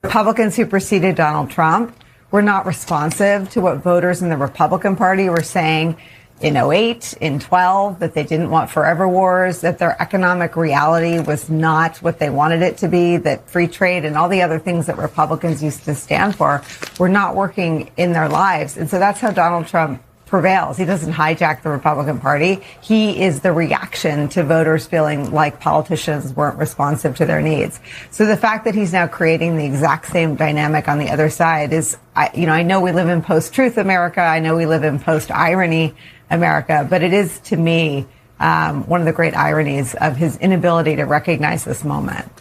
Republicans who preceded Donald Trump were not responsive to what voters in the Republican Party were saying in 2008, in 2012, that they didn't want forever wars, that their economic reality was not what they wanted it to be, that free trade and all the other things that Republicans used to stand for were not working in their lives. And so that's how Donald Trump prevails. He doesn't hijack the Republican Party. He is the reaction to voters feeling like politicians weren't responsive to their needs. So the fact that he's now creating the exact same dynamic on the other side is, I know we live in post-truth America. I know we live in post-irony America, but it is, to me, one of the great ironies of his inability to recognize this moment.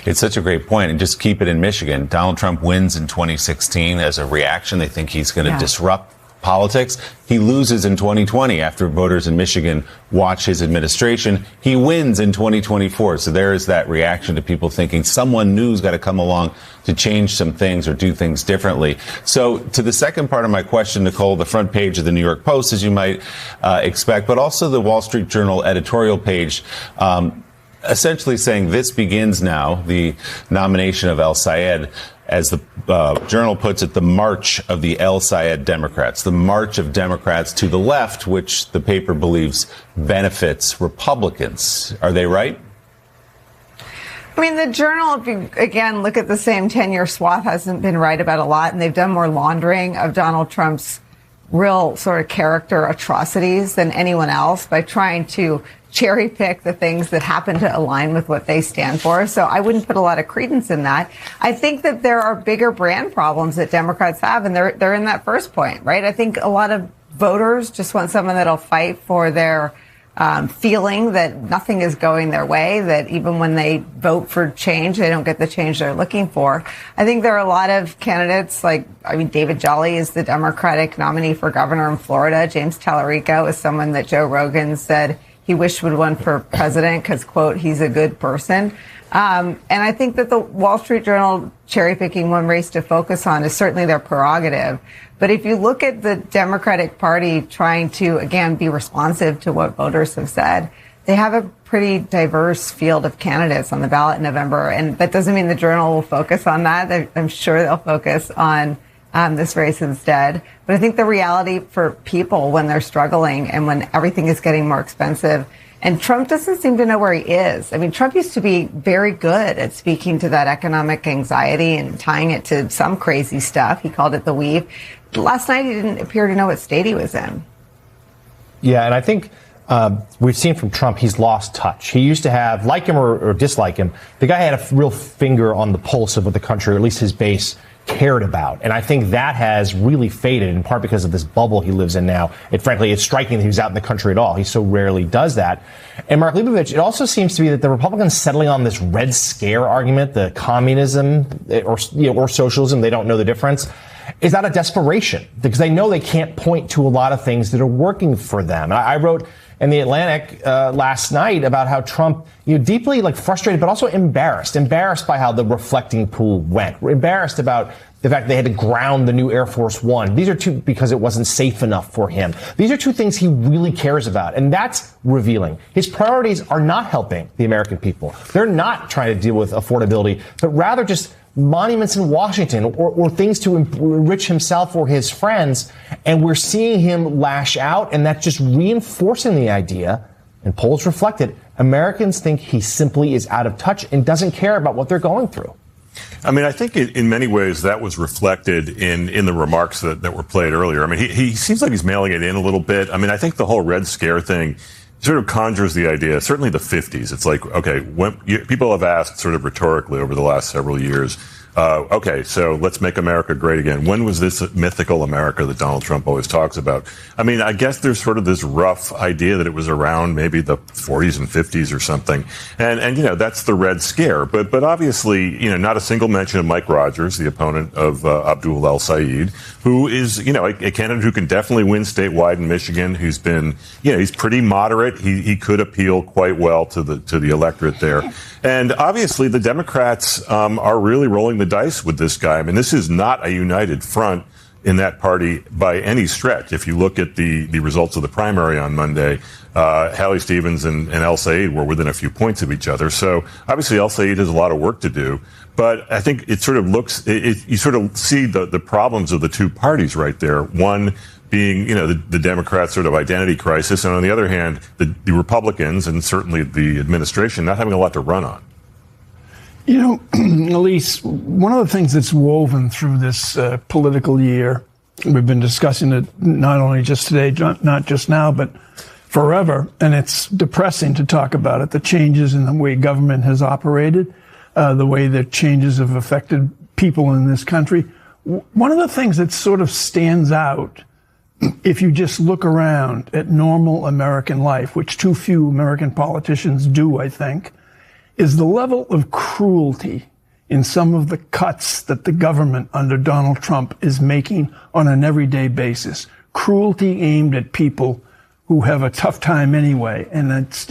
It's such a great point. And just keep it in Michigan. Donald Trump wins in 2016 as a reaction. They think he's going to disrupt politics. He loses in 2020 after voters in Michigan watch his administration. He wins in 2024. So there is that reaction to people thinking someone new's got to come along to change some things or do things differently. So to the second part of my question, Nicolle, the front page of the New York Post, as you might expect, but also the Wall Street Journal editorial page, essentially saying this begins now, the nomination of El Sayed, as the Journal puts it, the march of the El Sayed Democrats, the march of Democrats to the left, which the paper believes benefits Republicans. Are they right? I mean, the Journal, if you, again, look at the same 10-year swath, hasn't been right about a lot, and they've done more laundering of Donald Trump's real sort of character atrocities than anyone else by trying to cherry pick the things that happen to align with what they stand for. So I wouldn't put a lot of credence in that. I think that there are bigger brand problems that Democrats have, and they're in that first point, right? I think a lot of voters just want someone that'll fight for their feeling that nothing is going their way, that even when they vote for change, they don't get the change they're looking for. I think there are a lot of candidates David Jolly is the Democratic nominee for governor in Florida. James Tallarico is someone that Joe Rogan said he wished would win for president because, quote, he's a good person. And I think that the Wall Street Journal cherry picking one race to focus on is certainly their prerogative. But if you look at the Democratic Party trying to, again, be responsive to what voters have said, they have a pretty diverse field of candidates on the ballot in November. And that doesn't mean the Journal will focus on that. I'm sure they'll focus on this race instead. But I think the reality for people when they're struggling and when everything is getting more expensive, and Trump doesn't seem to know where he is. I mean, Trump used to be very good at speaking to that economic anxiety and tying it to some crazy stuff. He called it the weave. Last night, he didn't appear to know what state he was in. Yeah, and I think we've seen from Trump, he's lost touch. He used to have, like him or dislike him, the guy had a real finger on the pulse of what the country, or at least his base, cared about. And I think that has really faded, in part because of this bubble he lives in now. Frankly, it's striking that he was out in the country at all. He so rarely does that. And Mark Leibovich, it also seems to be that the Republicans settling on this Red Scare argument, the communism or socialism, they don't know the difference, is out of desperation because they know they can't point to a lot of things that are working for them. I wrote in the Atlantic last night about how Trump, deeply frustrated, but also embarrassed by how the reflecting pool went. We're embarrassed about the fact they had to ground the new Air Force One. These are two because it wasn't safe enough for him. These are two things he really cares about, and that's revealing. His priorities are not helping the American people. They're not trying to deal with affordability, but rather just monuments in Washington or things to enrich himself or his friends. And we're seeing him lash out, and that's just reinforcing the idea, and polls reflect it, Americans think he simply is out of touch and doesn't care about what they're going through. I mean, I think in many ways that was reflected in the remarks that were played earlier. I mean, he seems like he's mailing it in a little bit. I mean, I think the whole Red Scare thing sort of conjures the idea, certainly the 50s. It's like, okay, people have asked sort of rhetorically over the last several years, okay, so let's make America great again. When was this mythical America that Donald Trump always talks about? I mean, I guess there's sort of this rough idea that it was around maybe the 40s and 50s or something. And that's the Red Scare. But obviously, not a single mention of Mike Rogers, the opponent of Abdul El Sayed, who is, a candidate who can definitely win statewide in Michigan, who's been, he's pretty moderate. He could appeal quite well to the electorate there. And obviously the Democrats are really rolling the dice with this guy. I mean, this is not a united front. in that party by any stretch. If you look at the results of the primary on Monday, Hallie Stevens and El Sayed were within a few points of each other. So obviously El Sayed has a lot of work to do. But I think it sort of looks, you sort of see the problems of the two parties right there. One being, the Democrats' sort of identity crisis, and on the other hand, the Republicans and certainly the administration not having a lot to run on. Elise, one of the things that's woven through this political year, we've been discussing it not only just today, not just now, but forever, and it's depressing to talk about it, the changes in the way government has operated, the way that changes have affected people in this country. One of the things that sort of stands out, if you just look around at normal American life, which too few American politicians do, I think, is the level of cruelty in some of the cuts that the government under Donald Trump is making on an everyday basis. Cruelty aimed at people who have a tough time anyway, and it's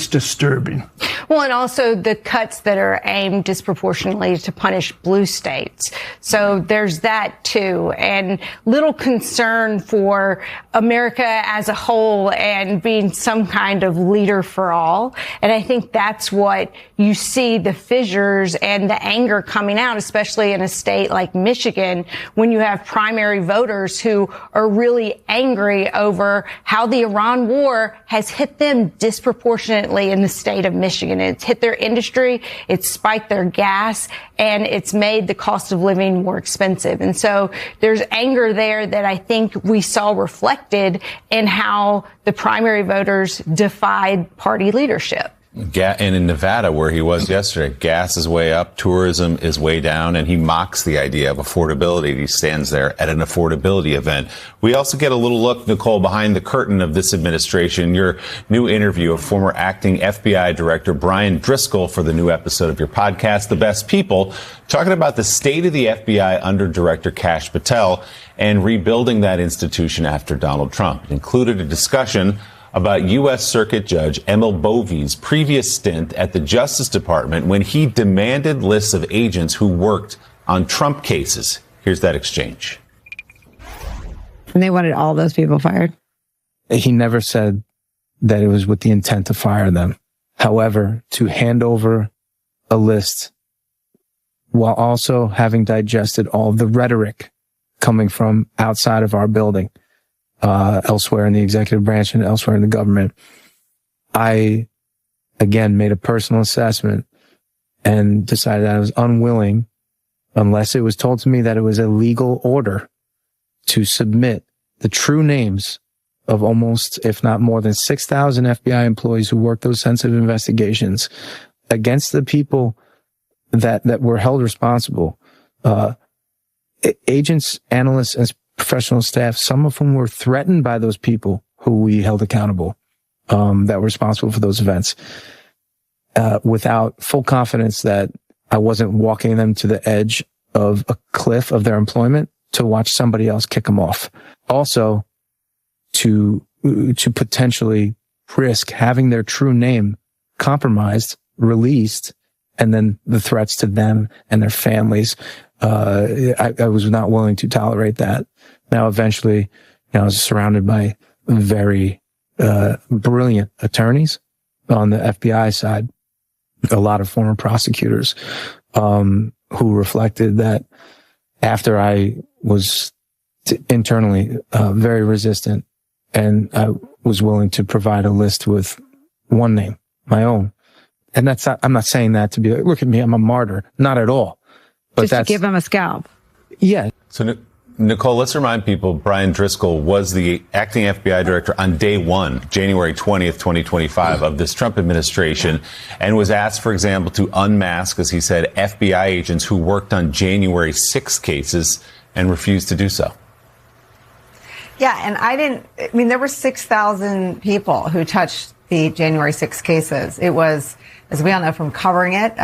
disturbing. Well, and also the cuts that are aimed disproportionately to punish blue states. So there's that too. And little concern for America as a whole and being some kind of leader for all. And I think that's what you see, the fissures and the anger coming out, especially in a state like Michigan, when you have primary voters who are really angry over how the Iran war has hit them disproportionately in the state of Michigan. It's hit their industry, it's spiked their gas, and it's made the cost of living more expensive. And so there's anger there that I think we saw reflected in how the primary voters defied party leadership. And in Nevada, where he was yesterday, gas is way up, tourism is way down, and he mocks the idea of affordability. He stands there at an affordability event. We also get a little look, Nicolle, behind the curtain of this administration. Your new interview of former acting FBI Director Brian Driscoll for the new episode of your podcast, The Best People, talking about the state of the FBI under Director Kash Patel and rebuilding that institution after Donald Trump. It included a discussion about U.S. Circuit Judge Emil Bovey's previous stint at the Justice Department when he demanded lists of agents who worked on Trump cases. Here's that exchange. And they wanted all those people fired? He never said that it was with the intent to fire them. However, to hand over a list while also having digested all of the rhetoric coming from outside of our building, elsewhere in the executive branch and elsewhere in the government, I, again, made a personal assessment and decided that I was unwilling, unless it was told to me that it was a legal order, to submit the true names of almost, if not more than 6,000 FBI employees who worked those sensitive investigations against the people that were held responsible. Agents, analysts, and professional staff, some of whom were threatened by those people who we held accountable, that were responsible for those events, without full confidence that I wasn't walking them to the edge of a cliff of their employment to watch somebody else kick them off. Also, to potentially risk having their true name compromised, released, and then the threats to them and their families. I was not willing to tolerate that. Now, eventually, I was surrounded by very brilliant attorneys on the FBI side, a lot of former prosecutors, who reflected that after I was internally very resistant, and I was willing to provide a list with one name, my own. And that's not, I'm not saying that to be like, look at me, I'm a martyr. Not at all. But just to give him a scalp. Yeah. So, Nicolle, let's remind people, Brian Driscoll was the acting FBI director on day one, January 20th, 2025, of this Trump administration, and was asked, for example, to unmask, as he said, FBI agents who worked on January 6 cases and refused to do so. Yeah, and there were 6,000 people who touched the January 6 cases. It was, as we all know from covering it,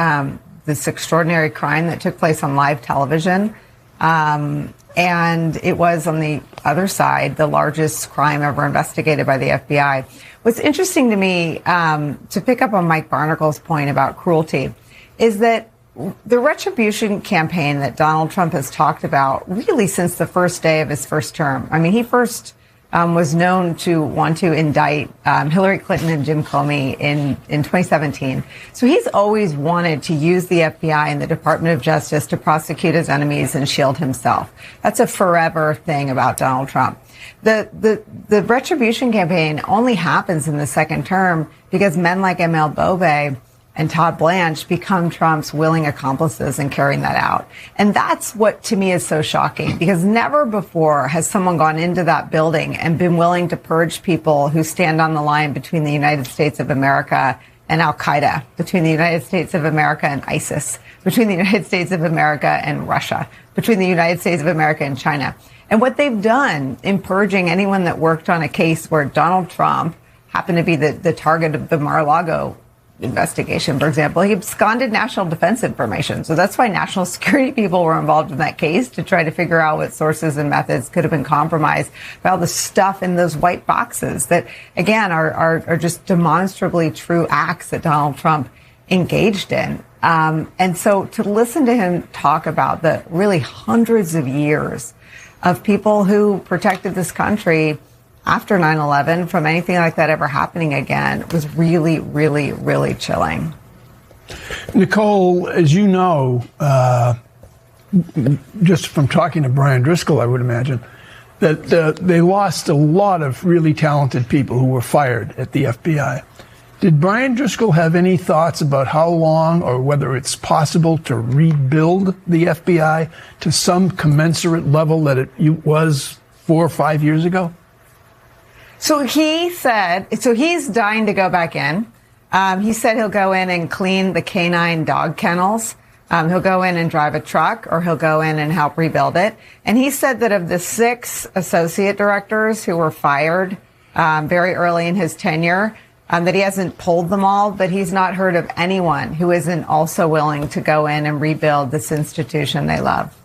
this extraordinary crime that took place on live television. And it was, on the other side, the largest crime ever investigated by the FBI. What's interesting to me, to pick up on Mike Barnacle's point about cruelty, is that the retribution campaign that Donald Trump has talked about really since the first day of his first term. I mean, he first was known to want to indict Hillary Clinton and Jim Comey in 2017. So he's always wanted to use the FBI and the Department of Justice to prosecute his enemies and shield himself. That's a forever thing about Donald Trump. The retribution campaign only happens in the second term because men like ML Bobe and Todd Blanche become Trump's willing accomplices in carrying that out. And that's what, to me, is so shocking, because never before has someone gone into that building and been willing to purge people who stand on the line between the United States of America and Al-Qaeda, between the United States of America and ISIS, between the United States of America and Russia, between the United States of America and China. And what they've done in purging anyone that worked on a case where Donald Trump happened to be the target of the Mar-a-Lago investigation, for example, he absconded national defense information. So that's why national security people were involved in that case, to try to figure out what sources and methods could have been compromised by all the stuff in those white boxes that, again, are just demonstrably true acts that Donald Trump engaged in. And so to listen to him talk about the really hundreds of years of people who protected this country after 9/11 from anything like that ever happening again was really, really, really chilling. Nicolle, as you know, just from talking to Brian Driscoll, I would imagine, that they lost a lot of really talented people who were fired at the FBI. Did Brian Driscoll have any thoughts about how long or whether it's possible to rebuild the FBI to some commensurate level that it was 4 or 5 years ago? So he's dying to go back in. He said he'll go in and clean the canine dog kennels. He'll go in and drive a truck, or he'll go in and help rebuild it. And he said that of the 6 associate directors who were fired very early in his tenure, that he hasn't pulled them all, but he's not heard of anyone who isn't also willing to go in and rebuild this institution they love.